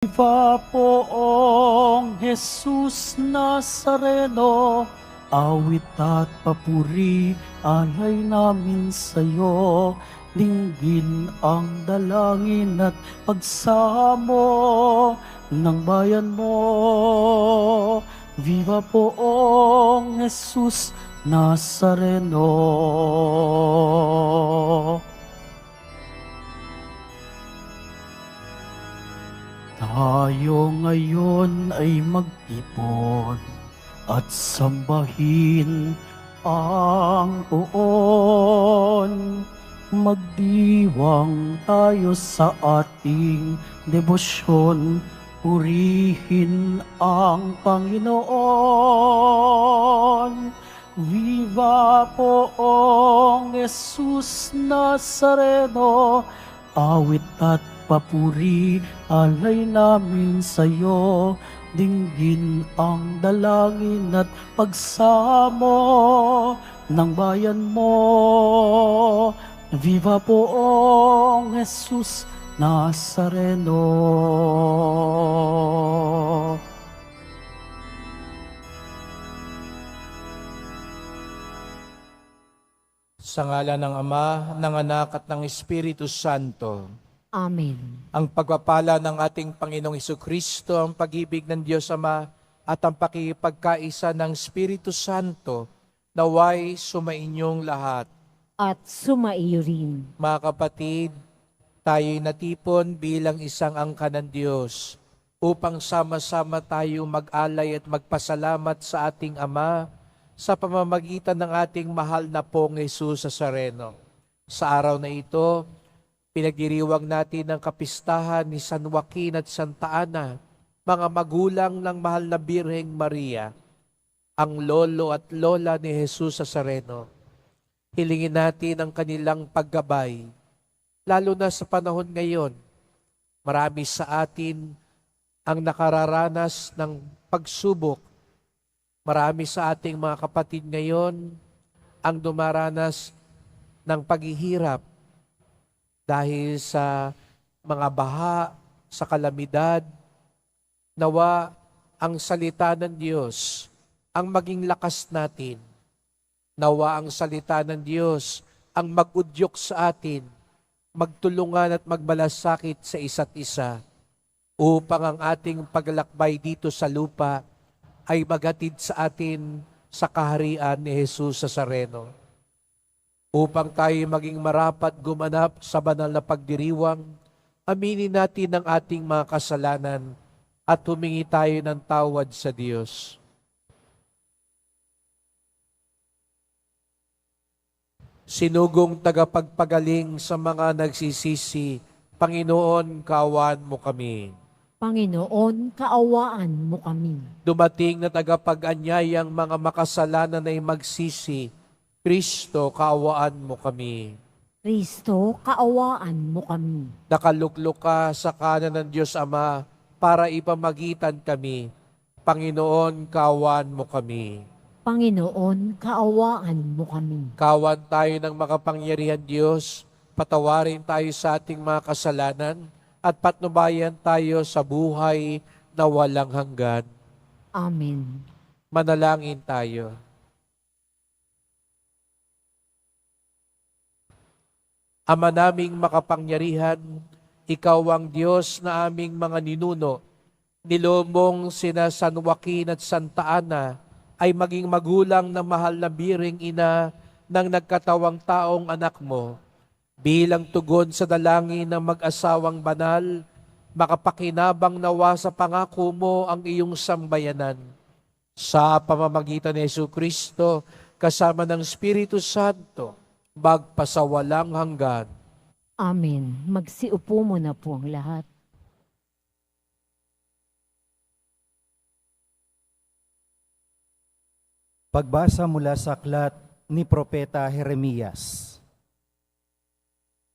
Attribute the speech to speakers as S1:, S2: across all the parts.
S1: Viva poong Jesus Nazareno, awit at papuri, alay namin sa'yo. Dinggin ang dalangin at pagsamo ng bayan mo. Viva poong Jesus Nazareno. Tayo ngayon ay magtipon at sambahin ang poon. Magdiwang tayo sa ating debosyon, purihin ang Panginoon. Viva poong Jesus Nazareno, awit at papuri, alay namin sa'yo. Dinggin ang dalangin at pagsamo ng bayan mo. Viva poong Jesus Nazareno.
S2: Sa ngala ng Ama, ng Anak at ng Espiritu Santo.
S3: Amen.
S2: Ang pagpapala ng ating Panginoong Hesukristo, ang pag-ibig ng Diyos Ama, at ang pakipagkaisa ng Espiritu Santo, naway sumainyong lahat.
S3: At sumaiyo rin.
S2: Mga kapatid, tayo'y natipon bilang isang angkan ng Diyos upang sama-sama tayo mag-alay at magpasalamat sa ating Ama sa pamamagitan ng ating mahal na pong Jesus Nazareno. Sa araw na ito, pinagdiriwang natin ang kapistahan ni San Joaquin at Santa Ana, mga magulang ng mahal na Birheng Maria, ang lolo at lola ni Jesus Nazareno. Hilingin natin ang kanilang paggabay, lalo na sa panahon ngayon. Marami sa atin ang nakararanas ng pagsubok. Marami sa ating mga kapatid ngayon ang dumaranas ng paghihirap dahil sa mga baha, sa kalamidad. Nawa ang salita ng Diyos ang maging lakas natin. Nawa ang salita ng Diyos ang mag-udyok sa atin, magtulungan at magmalasakit sa isa't isa, upang ang ating paglalakbay dito sa lupa ay magatid sa atin sa kaharian ni Jesus Nazareno. Upang tayo maging marapat gumanap sa banal na pagdiriwang, aminin natin ang ating mga kasalanan at humingi tayo ng tawad sa Diyos. Sinugong tagapagpagaling sa mga nagsisisi, Panginoon, kaawaan mo kami.
S3: Panginoon, kaawaan mo kami.
S2: Dumating na tagapag-anyayang mga makasalanan ay magsisi, Kristo, kaawaan mo kami.
S3: Kristo, kaawaan mo kami.
S2: Nakaluklok ka sa kanan ng Diyos Ama para ipamagitan kami. Panginoon, kaawaan mo kami.
S3: Panginoon, kaawaan mo kami.
S2: Kawan tayo ng makapangyarihan Diyos, patawarin tayo sa ating mga kasalanan, at patnubayan tayo sa buhay na walang hanggan.
S3: Amen.
S2: Manalangin tayo. Ama naming makapangyarihan, Ikaw ang Diyos na aming mga ninuno. Nilomong sina San Joaquin at Santa Ana ay maging magulang ng mahal na Birheng Ina ng nagkatawang taong anak mo. Bilang tugon sa dalangin ng mag-asawang banal, makapakinabang nawa sa pangako mo ang iyong sambayanan. Sa pamamagitan ni Jesucristo, kasama ng Espiritu Santo, magpasawalang hanggan.
S3: Amen. Magsiupo mo na po ang lahat.
S4: Pagbasa mula sa aklat ni Propeta Jeremias.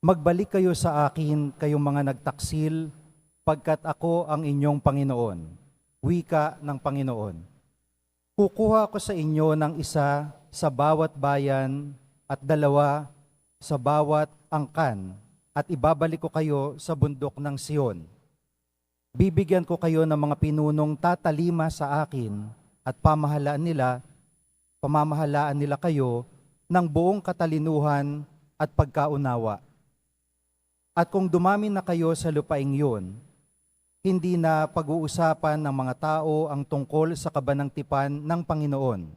S4: Magbalik kayo sa akin, kayong mga nagtaksil, pagkat ako ang inyong Panginoon. Wika ng Panginoon. Kukuha ko sa inyo ng isa sa bawat bayan at dalawa sa bawat angkan, at ibabalik ko kayo sa bundok ng Sion. Bibigyan ko kayo ng mga pinunong tatalima sa akin at pamamahalaan nila kayo ng buong katalinuhan at pagkaunawa. At kung dumami na kayo sa lupaing yun, hindi na pag-uusapan ng mga tao ang tungkol sa kabanangtipan ng Panginoon.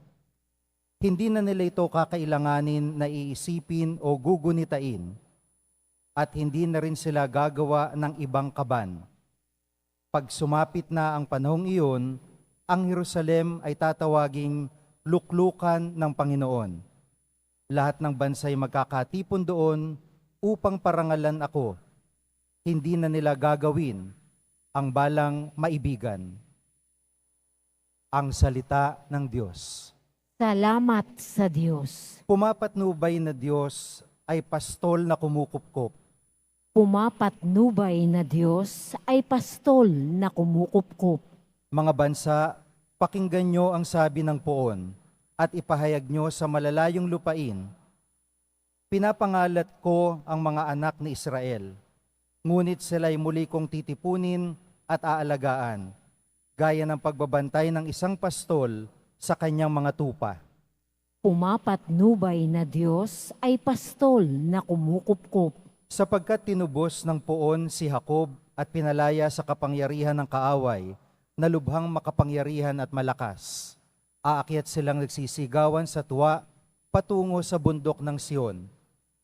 S4: Hindi na nila ito kakailanganin na iisipin o gugunitain, at hindi na rin sila gagawa ng ibang kaban. Pag sumapit na ang panahong iyon, ang Jerusalem ay tatawaging luklukan ng Panginoon. Lahat ng bansa'y magkakatipon doon upang parangalan ako. Hindi na nila gagawin ang balang maibigan. Ang salita ng Diyos.
S3: Salamat sa Diyos.
S4: Pumapatnubay na Diyos ay pastol na kumukupkop.
S3: Pumapatnubay na Diyos ay pastol na kumukupkup.
S4: Mga bansa, pakinggan nyo ang sabi ng poon at ipahayag nyo sa malalayong lupain. Pinapangalat ko ang mga anak ni Israel, ngunit sila'y muli kong titipunin at aalagaan, gaya ng pagbabantay ng isang pastol sa kanyang mga tupa.
S3: Pumapatnubay na Diyos ay pastol na kumukupkup.
S4: Sapagkat tinubos ng poon si Jacob at pinalaya sa kapangyarihan ng kaaway, na lubhang makapangyarihan at malakas. Aakyat silang nagsisigawan sa tuwa patungo sa bundok ng Sion,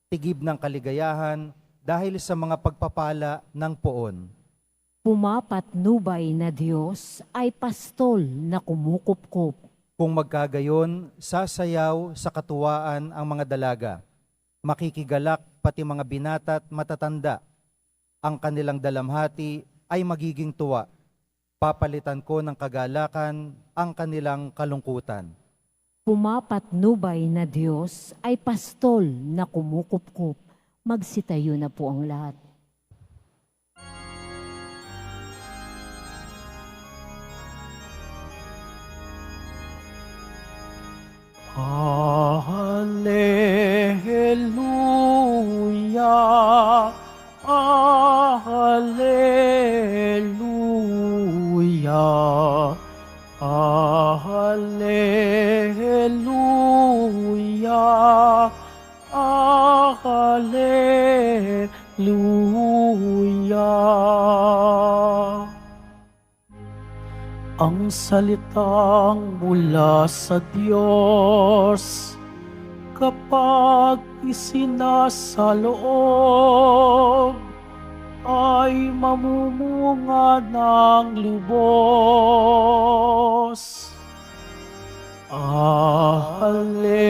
S4: tigib ng kaligayahan dahil sa mga pagpapala ng poon.
S3: Pumapatnubay na Diyos ay pastol na kumukupkup.
S4: Kung magkagayon, sasayaw sa katuwaan ang mga dalaga, makikigalak pati mga binata at matatanda. Ang kanilang dalamhati ay magiging tuwa. Papalitan ko ng kagalakan ang kanilang kalungkutan.
S3: Pumapatnubay na Diyos ay pastol na kumukupkup. Magsitayo na po ang lahat.
S1: Alleluia, Alleluia, Alleluia, Alleluia. Ang salitang mula sa Diyos, kapag isinasaloob, ay mamumunga ng lubos. Alleluia,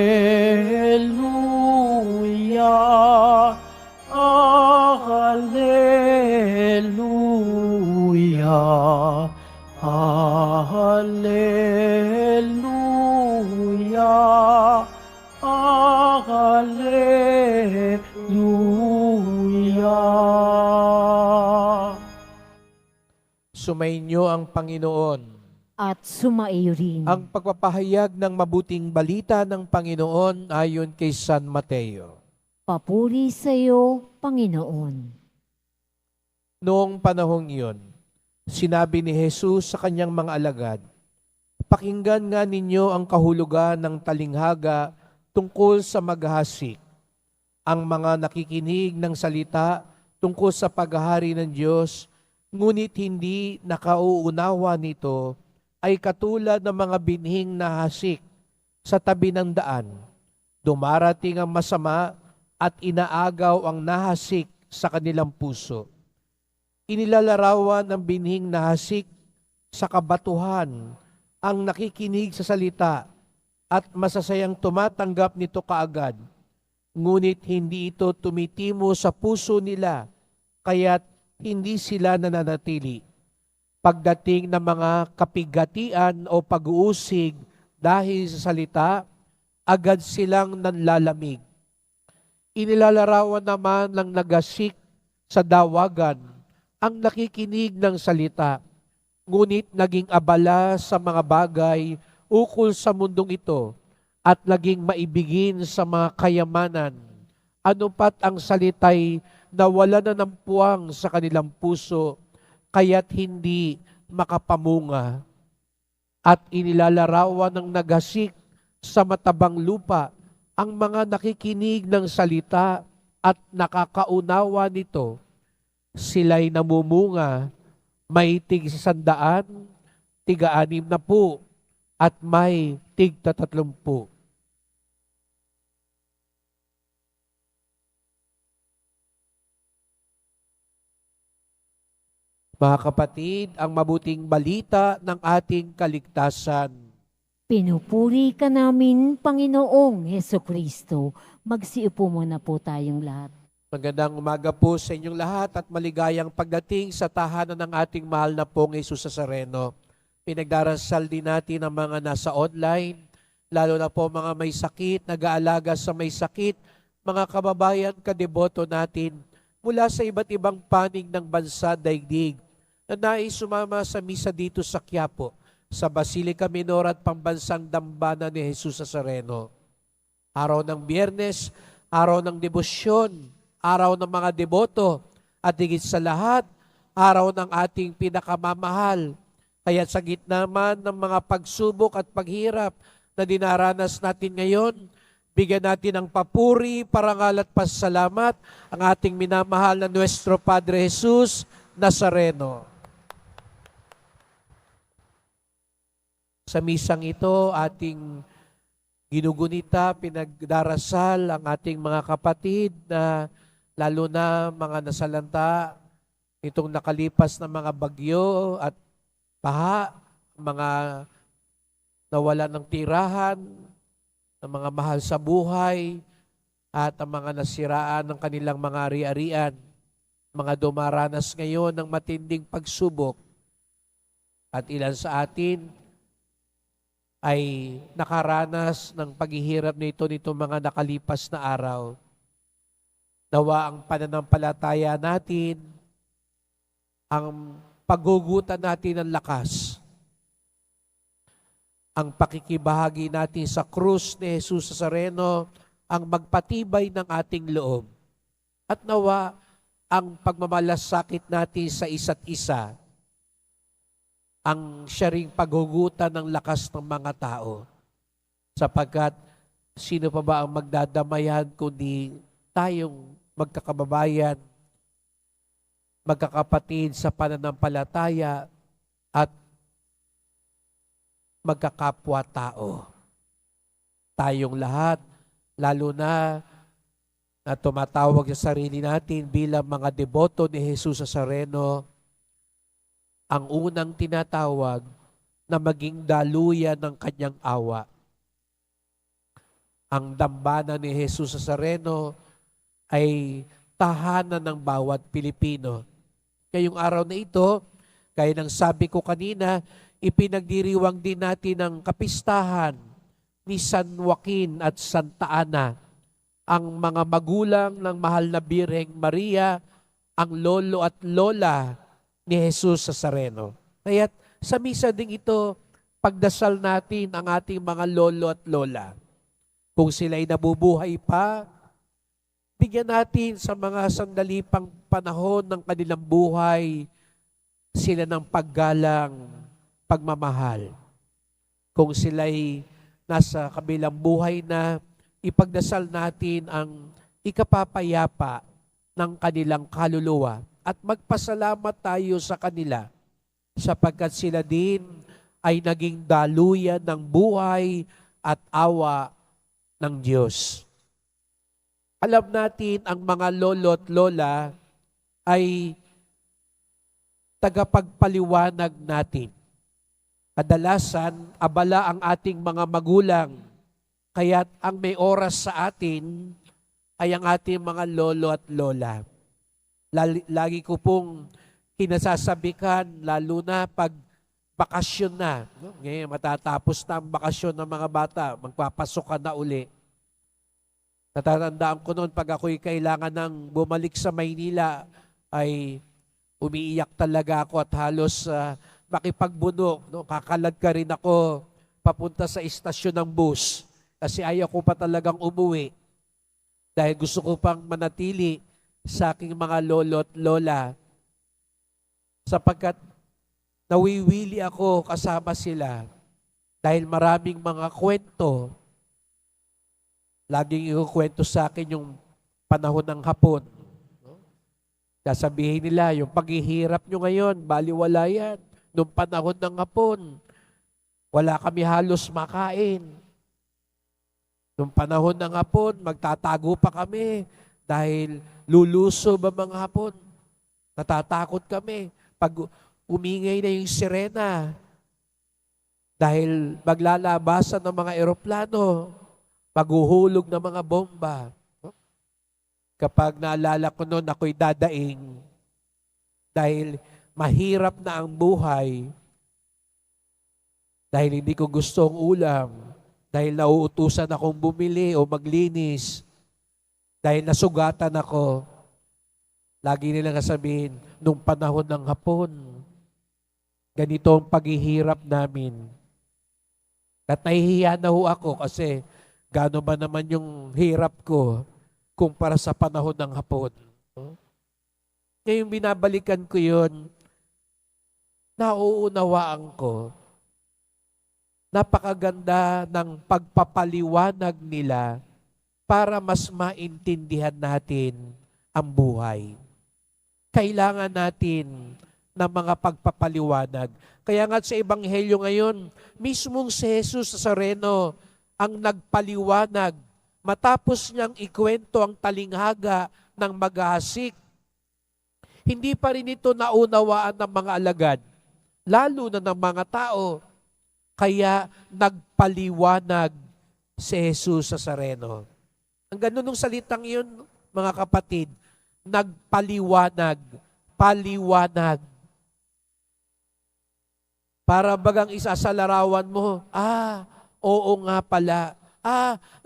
S1: Alleluia, Alleluia, Alleluia.
S2: Sumainyo ang Panginoon.
S3: At sumaiyo rin.
S2: Ang pagpapahayag ng mabuting balita ng Panginoon ayon kay San Mateo.
S3: Papuri sa iyo, Panginoon.
S2: Noong panahong iyon, sinabi ni Jesus sa kanyang mga alagad, "Pakinggan nga ninyo ang kahulugan ng talinghaga tungkol sa maghahasik. Ang mga nakikinig ng salita tungkol sa paghahari ng Diyos, ngunit hindi nakauunawa nito, ay katulad ng mga binhing na hasik sa tabi ng daan. Dumarating ang masama at inaagaw ang nahasik sa kanilang puso. Inilalarawan ng binhing nahasik sa kabatuhan ang nakikinig sa salita at masasayang tumatanggap nito kaagad. Ngunit hindi ito tumitimo sa puso nila, kaya't hindi sila nananatili. Pagdating ng mga kapigatian o pag-uusig dahil sa salita, agad silang nanlalamig. Inilalarawan naman ng nagasik sa dawagan ang nakikinig ng salita, ngunit naging abala sa mga bagay ukol sa mundong ito at naging maibigin sa mga kayamanan. Ano pat ang salita'y nawala na ng puwang sa kanilang puso, kaya't hindi makapamunga, at inilalarawan ng naghasik sa matabang lupa ang mga nakikinig ng salita at nakakaunawa nito. Sila'y namumunga, may tig 100, tig-60, at may tig 30. Mga kapatid, ang mabuting balita ng ating kaligtasan.
S3: Pinupuri ka namin, Panginoong Hesukristo. Magsiupo muna po tayong lahat.
S2: Magandang umaga po sa inyong lahat at maligayang pagdating sa tahanan ng ating mahal na pong Jesus Nazareno. Pinagdarasal din natin ang mga nasa online, lalo na po mga may sakit, nag-aalaga sa may sakit, mga kababayan, kadeboto natin mula sa iba't ibang panig ng bansa daigdig na nais sumama sa misa dito sa Quiapo, sa Basilica Minor at Pambansang Dambana ni Jesus Nazareno. Araw ng Biyernes, araw ng debosyon, araw ng mga deboto, at higit sa lahat, araw ng ating pinakamamahal. Kaya sa gitna man ng mga pagsubok at paghirap na dinaranas natin ngayon, bigyan natin ng papuri, parangal at pasalamat ang ating minamahal na Nuestro Padre Jesus Nazareno. Sa misang ito, ating ginugunita, pinagdarasal ang ating mga kapatid na lalo na mga nasalanta itong nakalipas na mga bagyo at baha, mga nawala ng tirahan, ng mga mahal sa buhay, at ang mga nasiraan ng kanilang mga ari-arian, mga dumaranas ngayon ng matinding pagsubok. At ilan sa atin ay nakaranas ng paghihirap nito mga nakalipas na araw. Nawa ang pananampalataya natin, ang paghugutan natin ng lakas, ang pakikibahagi natin sa krus ni Jesus Nazareno, ang magpatibay ng ating loob. At nawa ang pagmamalasakit natin sa isa't isa, ang siya ring paghugutan ng lakas ng mga tao. Sapagkat sino pa ba ang magdadamayan kundi tayong magkakababayan, magkakapatid sa pananampalataya at magkakapwa-tao. Tayong lahat, lalo na tumatawag sa sarili natin bilang mga deboto ni Jesus Nazareno, ang unang tinatawag na maging daluyan ng kanyang awa. Ang dambana ni Jesus Nazareno ay tahanan ng bawat Pilipino. Ngayong araw na ito, gaya ng sabi ko kanina, ipinagdiriwang din natin ang kapistahan ni San Joaquin at Santa Ana, ang mga magulang ng mahal na Birheng Maria, ang lolo at lola ni Jesus Nazareno. Kaya't sa misa ding ito, pagdasal natin ang ating mga lolo at lola. Kung sila'y nabubuhay pa, bigyan natin sa mga sandali pang panahon ng kanilang buhay sila ng paggalang, pagmamahal. Kung sila'y nasa kabilang buhay na, ipagdasal natin ang ikapapayapa ng kanilang kaluluwa at magpasalamat tayo sa kanila sapagkat sila din ay naging daluyan ng buhay at awa ng Diyos. Alam natin ang mga lolo at lola ay tagapagpaliwanag natin. Kadalasan, abala ang ating mga magulang, kaya't ang may oras sa atin ay ang ating mga lolo at lola. Lagi ko pong kinasasabikan, lalo na pag bakasyon na. No? Ngayon, matatapos na ang bakasyon ng mga bata, magpapasok ka na uli. Natatandaan ko noon, pag ako'y kailangan ng bumalik sa Maynila, ay umiiyak talaga ako at halos makipagbuno. No? Kakalad ka rin ako papunta sa istasyon ng bus kasi ayaw ko pa talagang umuwi dahil gusto ko pang manatili sa aking mga lolo at lola. sapagkat nawiwili ako kasama sila dahil maraming mga kwento. Laging ikukwento sa akin yung panahon ng hapon. Sasabihin nila, yung paghihirap nyo ngayon, baliwala yan. Nung panahon ng hapon, wala kami halos makain. Nung panahon ng hapon, magtatago pa kami dahil lulusob ang mga hapon. Natatakot kami. Pag umingay na yung sirena, dahil maglalabasan ng mga eroplano, maghuhulog ng mga bomba. Kapag naalala ko noon, ako'y dadaing dahil mahirap na ang buhay, dahil hindi ko gusto ang ulam, dahil nauutusan akong bumili o maglinis, dahil nasugatan ako. Lagi nilang sabihin, nung panahon ng hapon, ganito ang paghihirap namin. At nahihiya na ho ako kasi gaano ba naman yung hirap ko kumpara sa panahon ng hapon. Ngayon binabalikan ko yun, nauunawaan ko. Napakaganda ng pagpapaliwanag nila para mas maintindihan natin ang buhay. Kailangan natin ng mga pagpapaliwanag. Kaya nga sa Ebanghelyo ngayon, mismong si Jesus Nazareno ang nagpaliwanag matapos niyang ikwento ang talinghaga ng maghahasik. Hindi pa rin ito naunawaan ng mga alagad, lalo na ng mga tao. Kaya nagpaliwanag si Jesus Nazareno. Ang ganun ng salitang yun, mga kapatid, nagpaliwanag, paliwanag. Para bagang isa sa larawan mo, oo nga pala,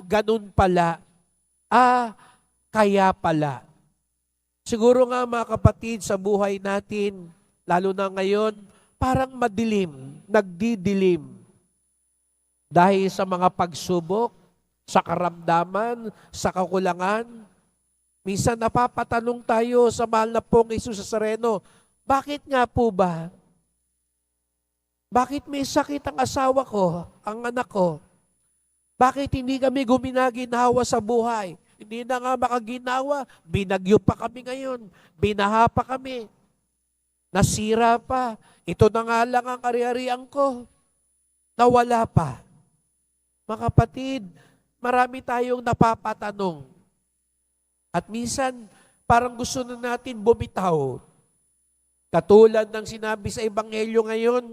S2: ganun pala, kaya pala. Siguro nga mga kapatid, sa buhay natin, lalo na ngayon, parang madilim, nagdidilim. Dahil sa mga pagsubok, sa karamdaman, sa kakulangan, minsan napapatanong tayo sa mahal na pong Jesus Nazareno, bakit nga po ba? Bakit may sakit ang asawa ko, ang anak ko? Bakit hindi kami guminaginawa sa buhay? Hindi na nga makaginawa, binagyo pa kami ngayon, binaha pa kami, nasira pa, ito na nga lang ang ari-arian ko, nawala pa. Mga kapatid, marami tayong napapatanong. At minsan, parang gusto na natin bumitaw. Katulad ng sinabi sa Ebanghelyo ngayon,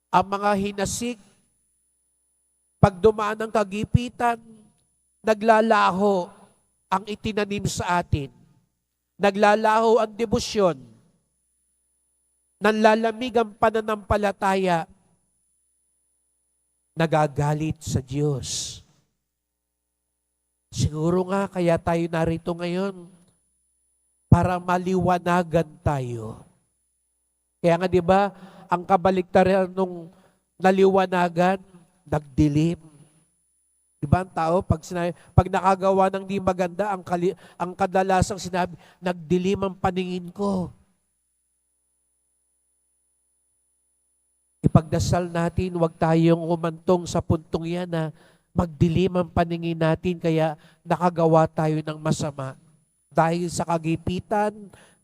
S2: ang mga hinasik, pag dumaan ng kagipitan, naglalaho ang itinanim sa atin. Naglalaho ang debosyon. Nanlalamig ang pananampalataya. Nagagalit sa Diyos. Siguro nga kaya tayo narito ngayon para maliwanagan tayo. Kaya nga 'di ba, ang kabaliktaran nung naliwanagan, nagdilim. 'Di ba ang tao pag nakagawa ng di maganda, ang kadalasang sinabi, nagdilim ang paningin ko. Ipagdasal natin, huwag tayong umantong sa puntong yan na magdilim ang paningin natin kaya nakagawa tayo ng masama. Dahil sa kagipitan,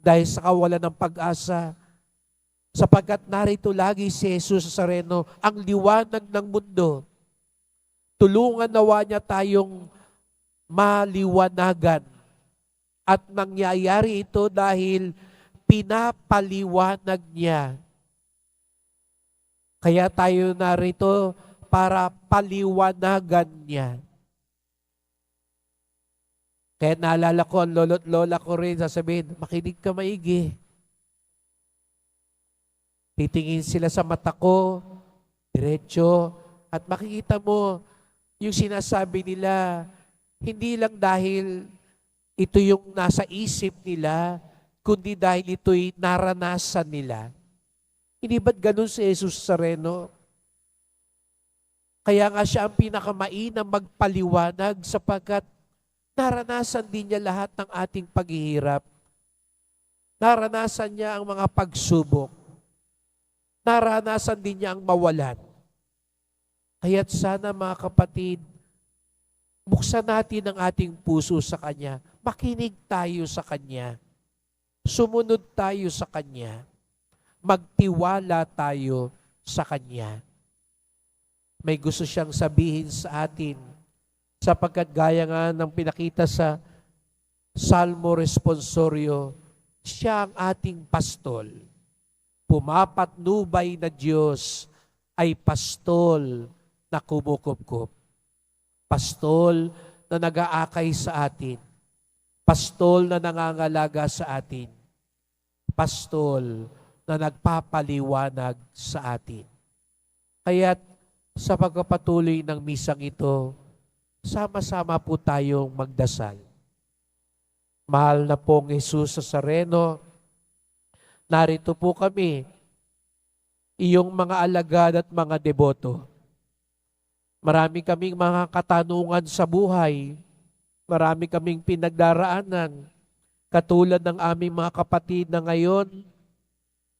S2: dahil sa kawalan ng pag-asa. Sapagkat narito lagi si Jesus Nazareno, ang liwanag ng mundo. Tulungan nawa niya tayong maliwanagan. At nangyayari ito dahil pinapaliwanag niya. Kaya tayo narito para paliwanagan niya. Kaya naalala ko, ang lolo't lola ko rin, sasabihin, makinig ka maigi. Titingin sila sa mata ko, diretso, at makikita mo yung sinasabi nila, hindi lang dahil ito yung nasa isip nila, kundi dahil ito'y naranasan nila. Hindi ba't ganun si Jesus Nazareno? Kaya nga siya ang pinakamainang magpaliwanag sapagkat naranasan din niya lahat ng ating paghihirap. Naranasan niya ang mga pagsubok. Naranasan din niya ang mawalan. Kaya't sana mga kapatid, buksan natin ang ating puso sa Kanya. Makinig tayo sa Kanya. Sumunod tayo sa Kanya. Magtiwala tayo sa Kanya. May gusto siyang sabihin sa atin, sapagkat gaya nga ng pinakita sa Salmo Responsorio, siya ang ating pastol. Pumapatnubay na Diyos ay pastol na kumukupkup. Pastol na nag-aakay sa atin. Pastol na nangangalaga sa atin. Pastol na nagpapaliwanag sa atin. Kaya't sa pagpapatuloy ng misang ito, sama-sama po tayong magdasal. Mahal na pong Jesus Nazareno, narito po kami, iyong mga alagad at mga deboto. Marami kaming mga katanungan sa buhay. Marami kaming pinagdaraanan. Katulad ng aming mga kapatid na ngayon,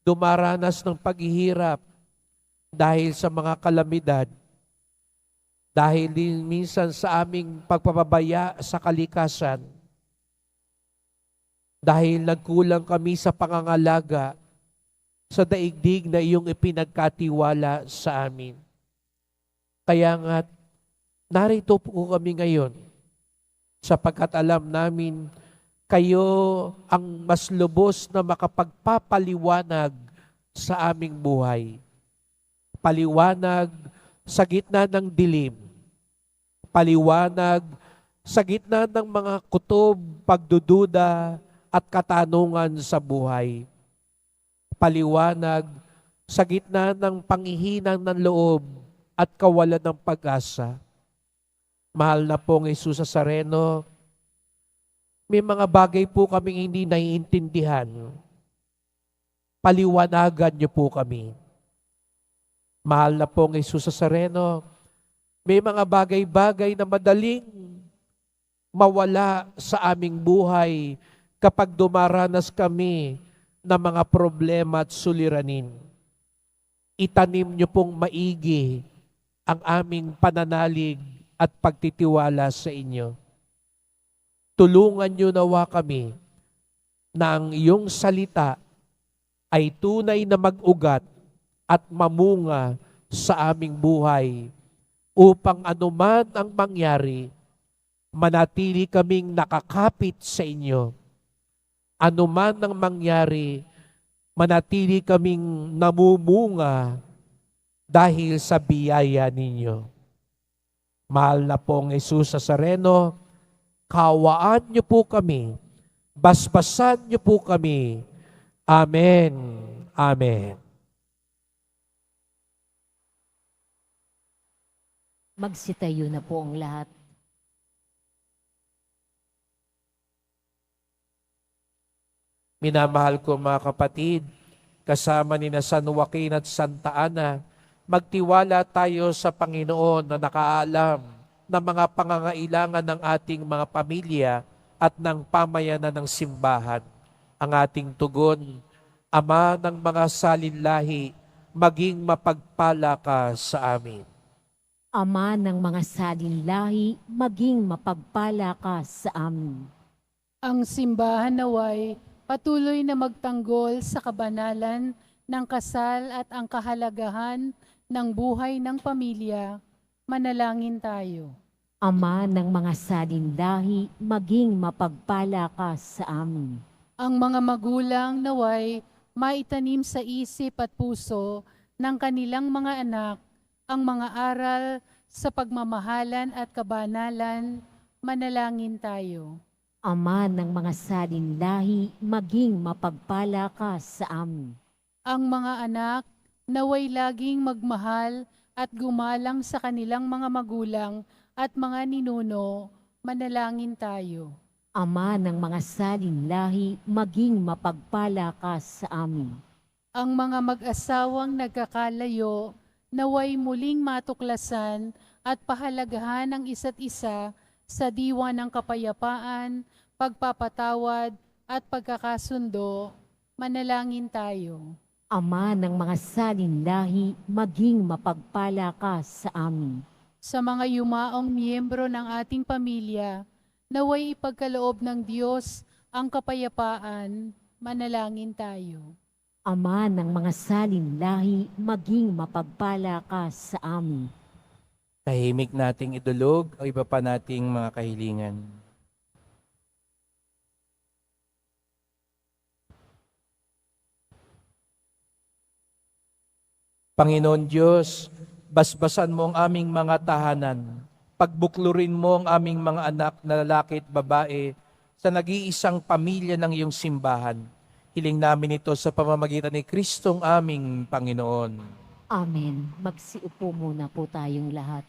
S2: dumaranas ng paghihirap dahil sa mga kalamidad. Dahil din minsan sa aming pagpapabaya sa kalikasan. Dahil nagkulang kami sa pangangalaga sa daigdig na iyong ipinagkatiwala sa amin. Kaya nga, narito po kami ngayon sapagkat alam namin kayo ang mas lubos na makapagpapaliwanag sa aming buhay. Paliwanag sa gitna ng dilim. Paliwanag sa gitna ng mga kutob, pagdududa at katanungan sa buhay. Paliwanag sa gitna ng panghihinang ng loob at kawalan ng pag-asa. Mahal na pong Jesus Nazareno, may mga bagay po kaming hindi naiintindihan. Paliwanagan niyo po kami. Mahal na pong Jesus Nazareno, may mga bagay-bagay na madaling mawala sa aming buhay kapag dumaranas kami ng mga problema at suliranin. Itanim niyo pong maigi ang aming pananalig at pagtitiwala sa inyo. Tulungan niyo nawa kami na ang iyong salita ay tunay na mag-ugat at mamunga sa aming buhay upang anuman ang mangyari, manatili kaming nakakapit sa inyo. Anuman ang mangyari, manatili kaming namumunga dahil sa biyaya ninyo. Mahal na pong Jesus Nazareno, kawaan niyo po kami, basbasan niyo po kami. Amen. Amen.
S3: Magsitayo na po ang lahat.
S2: Minamahal ko mga kapatid, kasama ni na San Joaquin at Santa Ana, magtiwala tayo sa Panginoon na nakaalam ng mga pangangailangan ng ating mga pamilya at ng pamayanan ng simbahan. Ang ating tugon, Ama ng mga salinlahi, maging mapagpala ka sa amin.
S3: Ama ng mga salinlahi, maging mapagpala ka sa amin.
S5: Ang simbahan naway patuloy na magtanggol sa kabanalan ng kasal at ang kahalagahan ng buhay ng pamilya. Manalangin tayo.
S3: Ama ng mga salinlahi, maging mapagpala ka sa amin.
S5: Ang mga magulang naway maitanim sa isip at puso ng kanilang mga anak ang mga aral sa pagmamahalan at kabanalan. Manalangin tayo.
S3: Ama ng mga salinlahi, maging mapagpala ka sa amin.
S5: Ang mga anak naway laging magmahal at gumalang sa kanilang mga magulang at mga ninuno. Manalangin tayo.
S3: Ama ng mga salinlahi, maging mapagpala ka sa amin.
S5: Ang mga mag-asawang nagkakalayo naway muling matuklasan at pahalagahan ang isa't isa sa diwa ng kapayapaan, pagpapatawad at pagkakasundo. Manalangin tayo.
S3: Ama ng mga salinlahi, maging mapagpala ka sa amin.
S5: Sa mga yumaong miyembro ng ating pamilya, naway ipagkaloob ng Diyos ang kapayapaan. Manalangin tayo.
S3: Ama ng mga salinlahi, maging mapagpala ka sa amin.
S2: Tahimik nating idulog ang iba pa nating mga kahilingan. Panginoon Diyos, basbasan mo ang aming mga tahanan. Pagbuklurin mo ang aming mga anak na lalaki at babae sa nag-iisang pamilya ng iyong simbahan. Hiling namin ito sa pamamagitan ni Kristong aming Panginoon.
S3: Amen. Magsiupo muna po tayong lahat.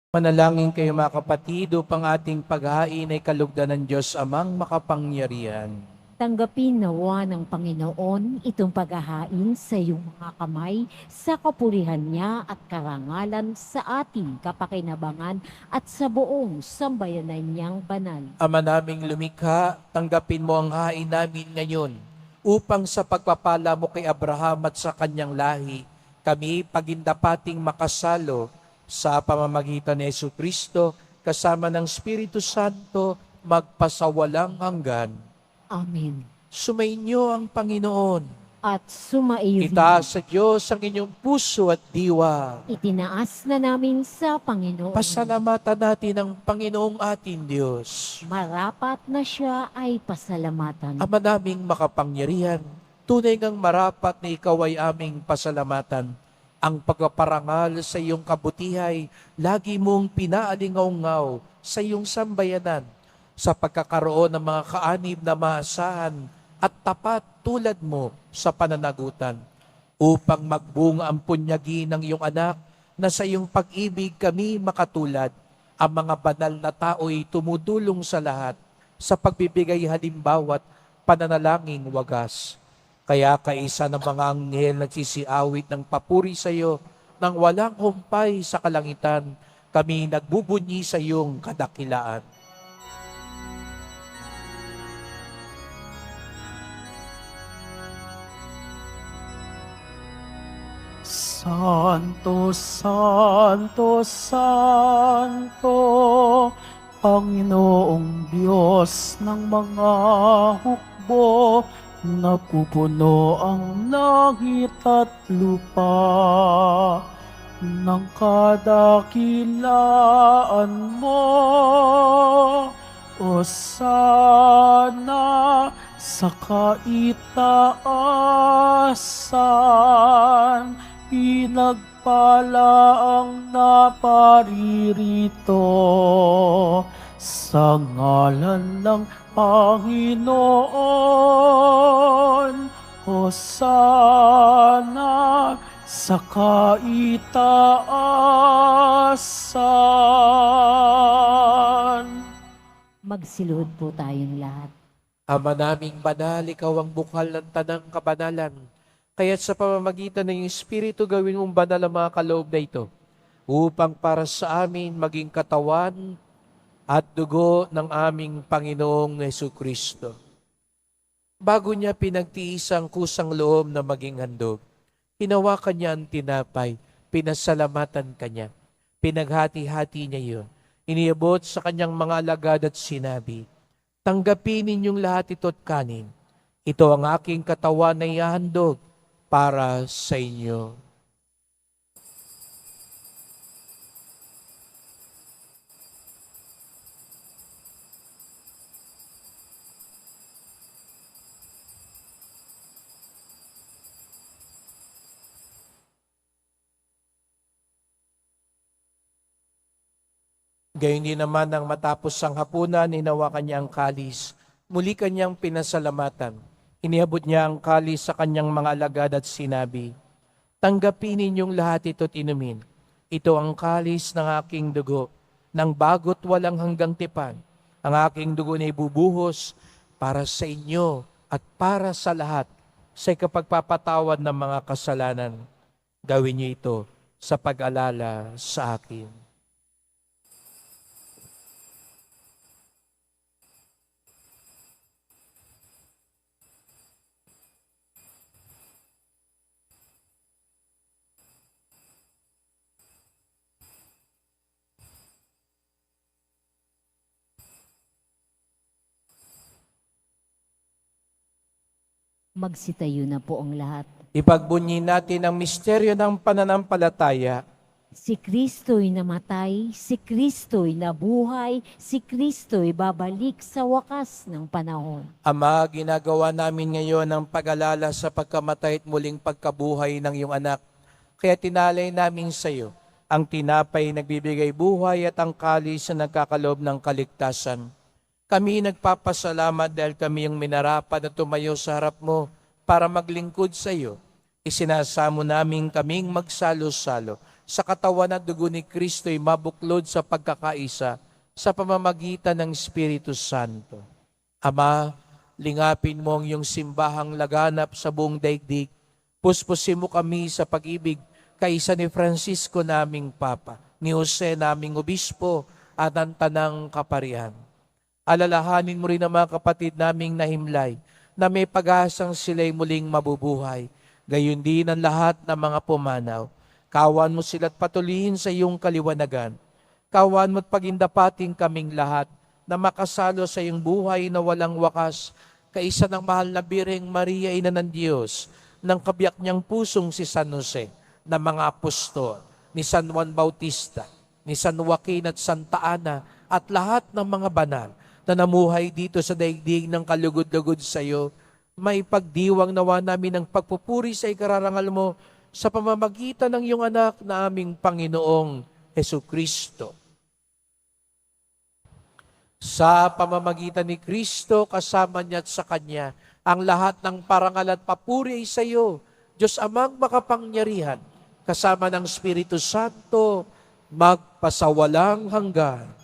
S2: Manalangin kayo mga kapatid upang ating paghain ay kalugdan ng Diyos amang makapangyarihan.
S3: Tanggapin nawa ng Panginoon itong paghahain sa iyong mga kamay sa kapurihan niya at karangalan sa ating kapakinabangan at sa buong sambayanan niyang banal.
S2: Ama naming lumikha, tanggapin mo ang hain namin ngayon upang sa pagpapala mo kay Abraham at sa kanyang lahi, kami pagindapating makasalo sa pamamagitan ni Jesucristo kasama ng Espiritu Santo magpasawalang hanggan.
S3: Amen.
S2: Sumainyo ang Panginoon.
S3: At sumairin.
S2: Itaas sa Diyos ang inyong puso at diwa.
S3: Itinaas na namin sa Panginoon.
S2: Pasalamatan natin ang Panginoong ating Diyos.
S3: Marapat na siya ay pasalamatan.
S2: Ama naming makapangyarihan, tunay ngang marapat na ikaw ay aming pasalamatan. Ang pagpaparangal sa iyong kabutihay, lagi mong pinaalingaw-ngaw sa iyong sambayanan sa pagkakaroon ng mga kaanib na maasahan at tapat tulad mo sa pananagutan upang magbunga ang punyagi ng iyong anak na sa iyong pag-ibig kami makatulad. Ang mga banal na tao'y tumutulong sa lahat sa pagbibigay halimbawa't pananalangin wagas. Kaya kaisa ng mga anghel nagsisiawit ng papuri sa iyo nang walang humpay sa kalangitan, kami nagbubunyi sa iyong kadakilaan.
S1: Santo, Santo, Santo, Panginoong Diyos ng mga hukbo, napupuno ang langit at lupa ng kadakilaan mo. O sana sa kaitaasan, pinagpala ang naparirito sa ngalan ng Panginoon. Hosana sa kaitaasan.
S3: Magsiluhod po tayong lahat.
S2: Ama naming banal, ikaw ang bukal ng tanang kabanalan. Kaya't sa pamamagitan ng iyong Espiritu, gawin mong banal ang mga kaloob na ito, upang para sa amin maging katawan at dugo ng aming Panginoong Jesucristo. Bago niya pinagtiis ang kusang loob na maging handog, hinawakan niya ang tinapay, pinasalamatan kanya, pinaghati-hati niya yun, iniabot sa kanyang mga alagad at sinabi, tanggapin ninyong lahat ito at kanin. Ito ang aking katawan na ihahandog para sa inyo. Gayon din naman nang matapos ang hapunan, hinawakan niya ang kalis. Muli kanyang pinasalamatan. Iniabot niya ang kalis sa kanyang mga alagad at sinabi, tanggapin ninyong lahat ito't inumin. Ito ang kalis ng aking dugo, ng bago't walang hanggang tipan. Ang aking dugo na ibubuhos para sa inyo at para sa lahat sa ikapagpapatawad ng mga kasalanan. Gawin niyo ito sa pag-alala sa akin.
S3: Magsitayo na po ang lahat.
S2: Ipagbunyi natin ang misteryo ng pananampalataya.
S3: Si Kristo'y namatay, si Kristo'y nabuhay, si Kristo'y babalik sa wakas ng panahon.
S2: Ama, ginagawa namin ngayon ang pag-alala sa pagkamatay at muling pagkabuhay ng iyong anak. Kaya tinalay namin sa iyo ang tinapay nagbibigay buhay at ang kalis na nagkakaloob ng kaligtasan. Kami nagpapasalamat dahil kami yung minarapat na tumayo sa harap mo para maglingkod sa iyo. Isinasamo namin kaming magsalo-salo sa katawan at dugo ni Kristo'y mabuklod sa pagkakaisa sa pamamagitan ng Espiritu Santo. Ama, lingapin mo ang iyong simbahang laganap sa buong daigdig. Puspusin mo kami sa pag-ibig kaisa ni Francisco naming Papa, ni Jose naming Obispo at ang Tanang Kaparian. Alalahanin mo rin ang mga kapatid naming nahimlay na may pag-asang sila'y muling mabubuhay. Gayon din ang lahat ng mga pumanaw. Kawan mo sila't patuloyin sa iyong kaliwanagan. Kawan mo't pagindapating kaming lahat na makasalo sa iyong buhay na walang wakas, kaisa ng mahal na Birheng Maria, Ina ng Diyos, ng kabiyak niyang pusong si San Jose, na mga apostol, ni San Juan Bautista, ni San Joaquin at Santa Ana, at lahat ng mga banal na namuhay dito sa daigdig ng kalugod-lugod sa iyo, may pagdiwang nawa namin ng pagpupuri sa ikararangal mo sa pamamagitan ng iyong anak na aming Panginoong Jesucristo. Sa pamamagitan ni Kristo, kasama niya at sa Kanya, ang lahat ng parangal at papuri ay sa iyo, Diyos Amang makapangyarihan, kasama ng Espiritu Santo, magpasawalang hanggan.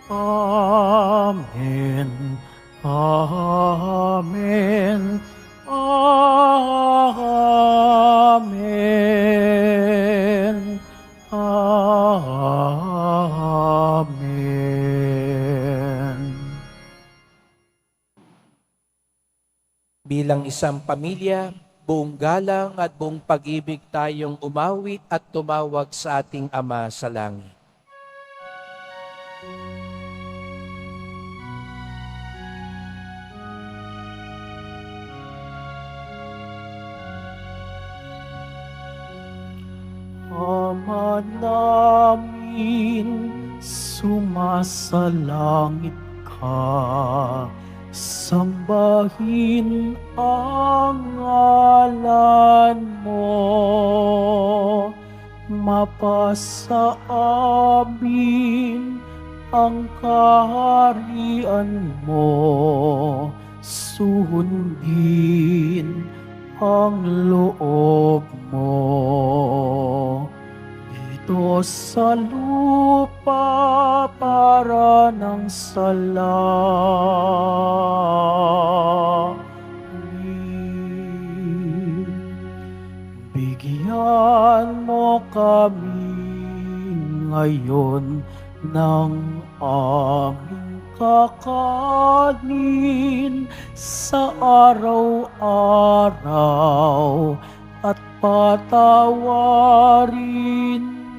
S1: Amen. Amen. Amen. Amen.
S2: Bilang isang pamilya, buong galang at buong pag-ibig tayong umawit at tumawag sa ating Ama sa langit.
S1: Ama namin, sumasalangit ka, sambahin ang ngalan mo, mapasa amin ang kaharian mo, sundin ang loob mo. Dito sa lupa para ng salangit. Bigyan mo kami ngayon ng aming kakanin sa araw-araw at patawarin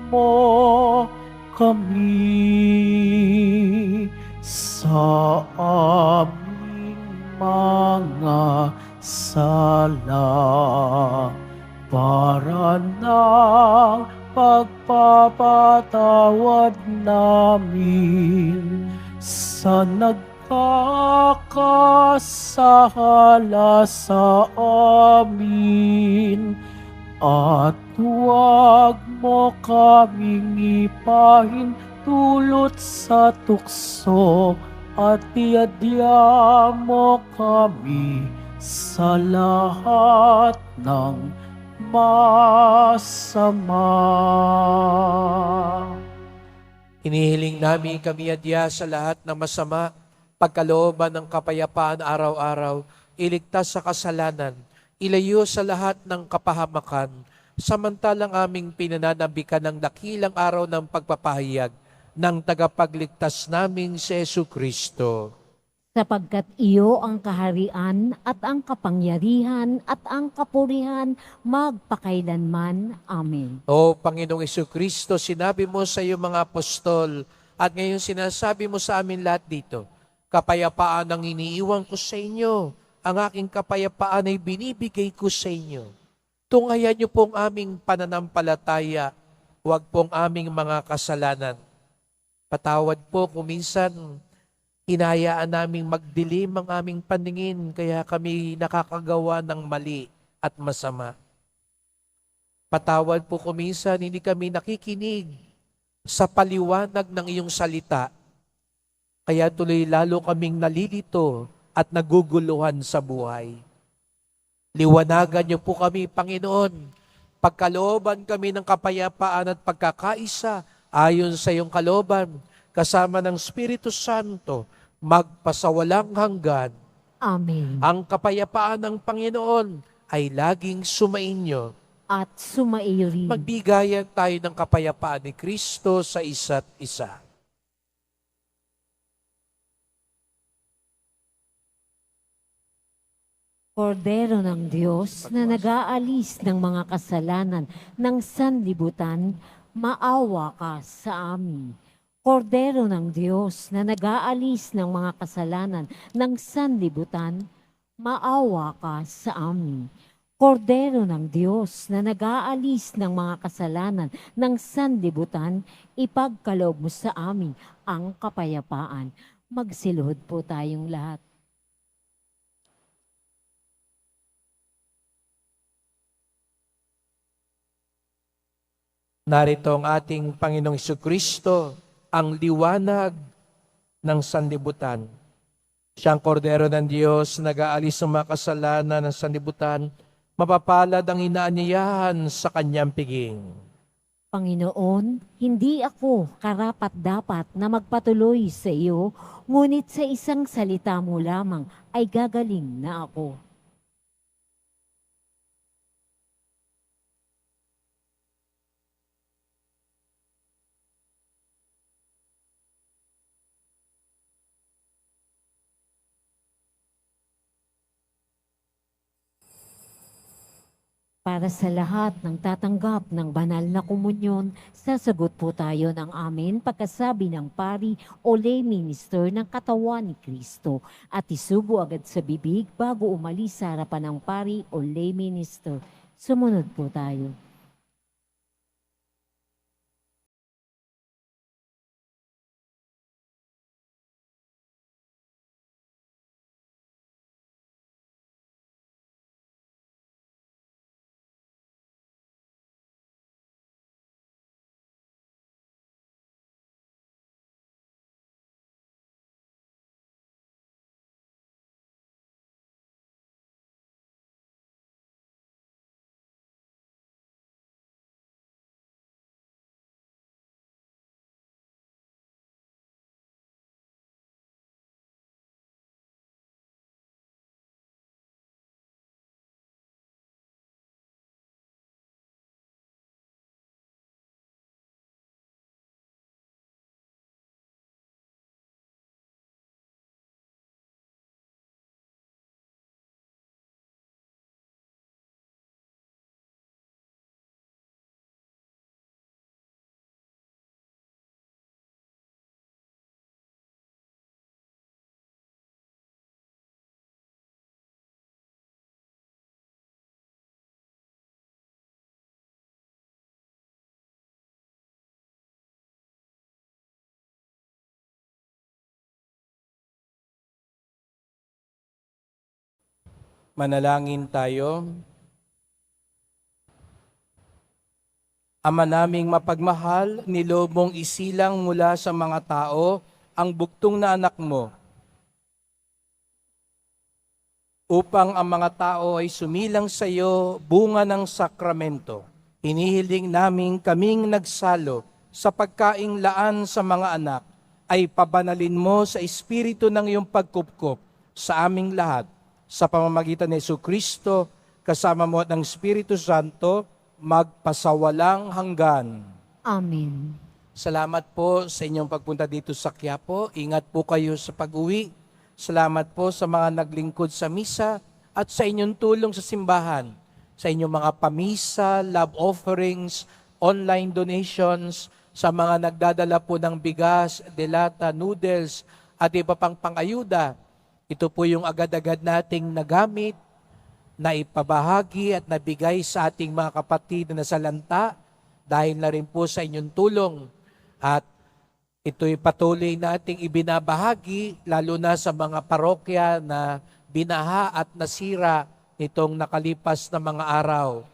S1: mo kami sa aming mga sala para ng pagpapatawad namin sa nagkakasala sa amin, at huwag mo kaming ipahintulot sa tukso, at iadya mo kami sa lahat ng masama.
S2: Hinihiling namin kami adya sa lahat ng masama, pagkalooban ng kapayapaan araw-araw, iligtas sa kasalanan, ilayo sa lahat ng kapahamakan, samantalang aming pinananabikan ng dakilang araw ng pagpapahayag ng tagapagligtas naming si Jesucristo.
S3: Sapagkat iyo ang kaharian at ang kapangyarihan at ang kapurihan magpakailanman. Amen.
S2: O Panginoong Jesucristo, sinabi mo sa iyong mga apostol at ngayon sinasabi mo sa amin lahat dito, kapayapaan ang iniiwan ko sa inyo, ang aking kapayapaan ay binibigay ko sa inyo. Tungayan niyo pong aming pananampalataya, huwag pong aming mga kasalanan. Patawad po kung minsan hinayaan naming magdilim ang aming paningin, kaya kami nakakagawa ng mali at masama. Patawad po kung minsan hindi kami nakikinig sa paliwanag ng iyong salita, kaya tuloy lalo kaming nalilito at naguguluhan sa buhay. Liwanagan niyo po kami, Panginoon, pagkalooban kami ng kapayapaan at pagkakaisa ayon sa iyong kalooban, kasama ng Espiritu Santo, magpasawalang hanggan.
S3: Amen.
S2: Ang kapayapaan ng Panginoon ay laging sumainyo.
S3: At sumaiyo rin.
S2: Magbigayan tayo ng kapayapaan ni Kristo sa isa't isa.
S3: Kordero ng Diyos na nag-aalis ng mga kasalanan ng sanlibutan, maawa ka sa amin. Kordero ng Diyos na nag-aalis ng mga kasalanan ng sanlibutan, maawa ka sa amin. Kordero ng Diyos na nag-aalis ng mga kasalanan ng sanlibutan, ipagkaloob mo sa amin ang kapayapaan. Magsiluhod po tayong lahat.
S2: Narito ang ating Panginoong Jesucristo, ang liwanag ng sanlibutan. Siyang kordero ng Diyos, nag-aalis ng mga kasalanan ng sanlibutan, mapapalad ang inaanyayahan sa kanyang piging.
S3: Panginoon, hindi ako karapat-dapat na magpatuloy sa iyo, ngunit sa isang salita mo lamang ay gagaling na ako. Para sa lahat ng tatanggap ng banal na komunyon, sasagot po tayo ng amen pagkasabi ng pari o lay minister ng katawan ni Kristo at isubo agad sa bibig bago umalis sa harapan ng pari o lay minister. Sumunod po tayo.
S2: Manalangin tayo. Ama naming mapagmahal, niloob mong isilang mula sa mga tao ang buktong na anak mo, upang ang mga tao ay sumilang sa iyo bunga ng sakramento. Hinihiling namin kaming nagsalo sa pagkaing laan sa mga anak, ay pabanalin mo sa espiritu ng iyong pagkupkop sa aming lahat, sa pamamagitan ni Jesucristo, kasama mo at ng Espiritu Santo, magpasawalang hanggan.
S3: Amen.
S2: Salamat po sa inyong pagpunta dito sa Quiapo. Ingat po kayo sa pag-uwi. Salamat po sa mga naglingkod sa misa at sa inyong tulong sa simbahan, sa inyong mga pamisa, love offerings, online donations, sa mga nagdadala po ng bigas, delata, noodles, at iba pang pangayuda. Ito po yung agad-agad nating nagamit, na ipabahagi at nabigay sa ating mga kapatid na nasalanta dahil na rin po sa inyong tulong. At ito'y patuloy nating ibinabahagi lalo na sa mga parokya na binaha at nasira nitong nakalipas na mga araw.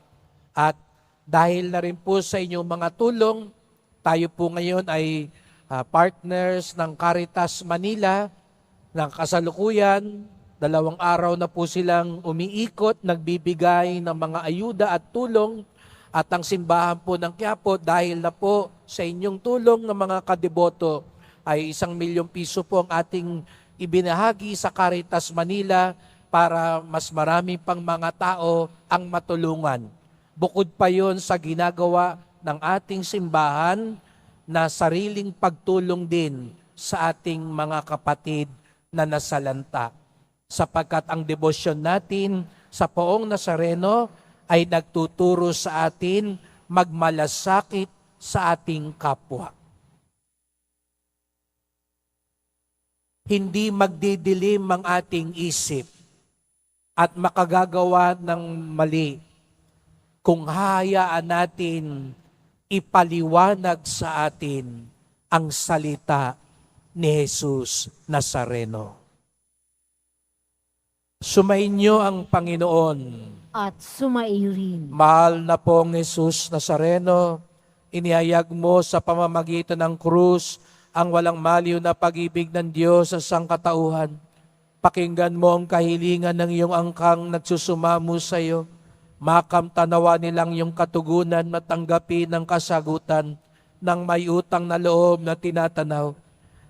S2: At dahil na rin po sa inyong mga tulong, tayo po ngayon ay partners ng Caritas Manila ng kasalukuyan. 2 araw na po silang umiikot, nagbibigay ng mga ayuda at tulong, at ang simbahan po ng Quiapo dahil na po sa inyong tulong ng mga kadeboto ay 1 milyong piso po ang ating ibinahagi sa Caritas Manila para mas marami pang mga tao ang matulungan. Bukod pa yon sa ginagawa ng ating simbahan na sariling pagtulong din sa ating mga kapatid na nasalanta. Sapagkat ang debosyon natin sa Poong Nazareno ay nagtuturo sa atin magmalasakit sa ating kapwa. Hindi magdidilim ang ating isip at makagagawa ng mali kung hahayaan natin ipaliwanag sa atin ang salita ni Jesus Nazareno. Sumainyo ang Panginoon.
S3: At sumairin.
S2: Mahal na pong Jesus Nazareno, inihayag mo sa pamamagitan ng krus ang walang maliw na pag-ibig ng Diyos sa sangkatauhan. Pakinggan mo ang kahilingan ng iyong angkang nagsusumamo sa iyo. Makamtanawa nilang iyong katugunan, matanggapin ang kasagutan ng may utang na loob na tinatanaw.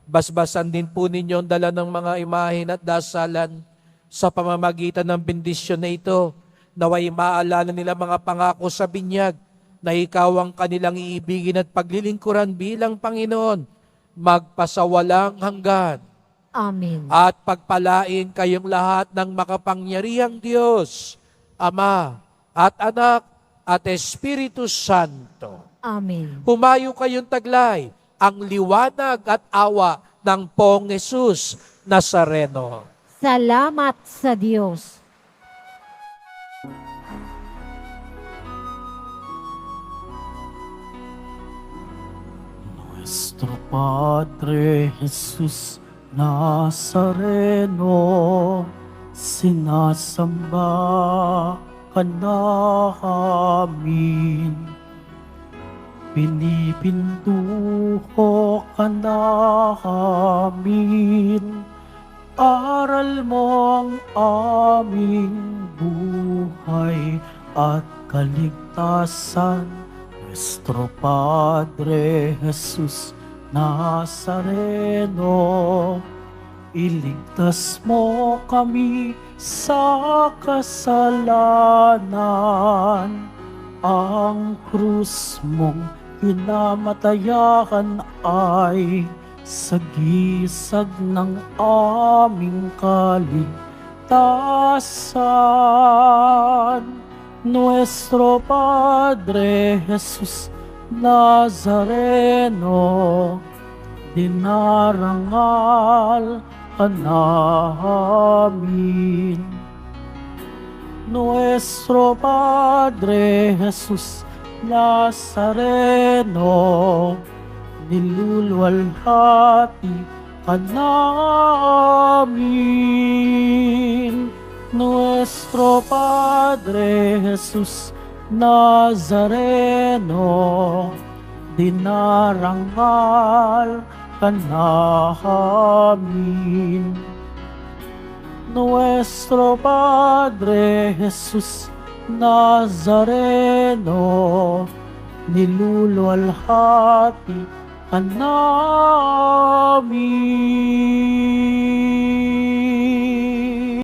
S2: Basbasan din po ninyo ang dala ng mga imahen at dasalan. Sa pamamagitan ng bendisyon na ito, naway maalala nila mga pangako sa binyag na ikaw ang kanilang iibigin at paglilingkuran bilang Panginoon, magpasawalang hanggan.
S3: Amen.
S2: At pagpalain kayong lahat ng makapangyarihang Diyos, Ama at Anak at Espiritu Santo.
S3: Amen.
S2: Humayo kayong taglay ang liwanag at awa ng Poong Jesus Nazareno.
S3: Salamat sa Diyos.
S1: Nuestro Padre Jesus Nazareno, sinasamba ka namin. Pinipintuho ka namin. Aral mo ang aming buhay at kaligtasan. Nuestro Padre Jesus Nazareno, iligtas mo kami sa kasalanan. Ang krus mong kinamatayan ay sagisag ng aming kaligtasan. Nuestro Padre Jesus Nazareno, dinarangal ka namin. Nuestro Padre Jesus Nazareno, niluluwalhati ka namin. Nuestro Padre Jesus Nazareno, dinarangal ka namin. Nuestro Padre Jesus Nazareno, niluluwalhati ka namin.